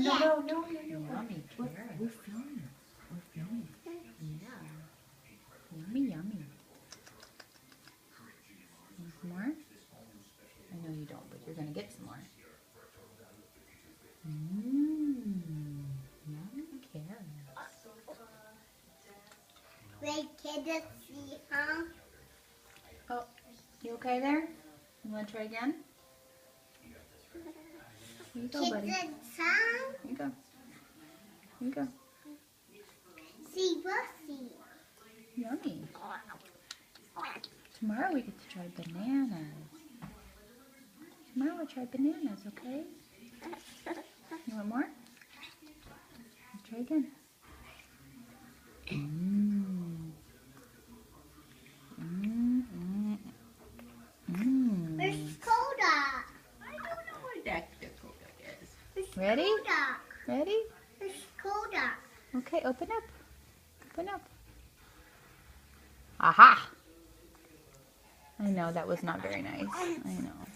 Yummy carrots. We're filming. We're filming. Yeah. Yummy, yummy. Want some more? I know you don't, but you're going to get some more. Mmm. Yummy carrots. Wait, can you see, huh? Oh, you okay there? You want to try again? Here you go, buddy. Here you go. Here you go. See, see. Yummy. Tomorrow we get to try bananas. Tomorrow we'll try bananas, okay? You want more? Let's try again. Mmm. Mmm. Mmm. Mmm. Where's Kodak? I don't know what that Dakota is. Where's Ready? Kodak? Ready? Where's Kodak? Okay, open up. Open up. Aha! I know, that was not very nice. I know.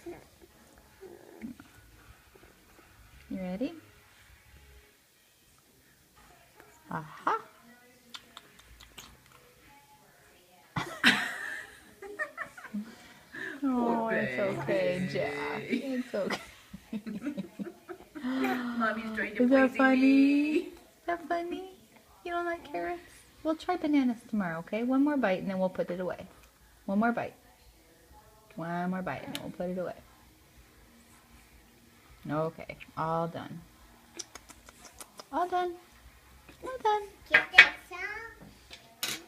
You ready? Aha! Oh, it's okay, Jack. It's okay. Mommy's trying to Is that poison funny? me. Is that funny? You don't like carrots? We'll try bananas tomorrow, okay? One more bite and then we'll put it away. One more bite. One more bite and then we'll put it away. Okay, all done. All done. All done. Get that sound?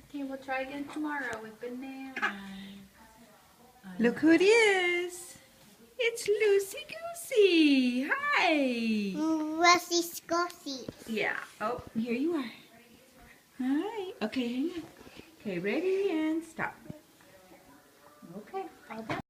Okay, we'll try again tomorrow with bananas. Look who it is. It's Lucy Goosey. Hi. Rusty Scorsese. Yeah. Oh, here you are. Hi. Okay, hang on. Okay, ready and stop. Okay, all done.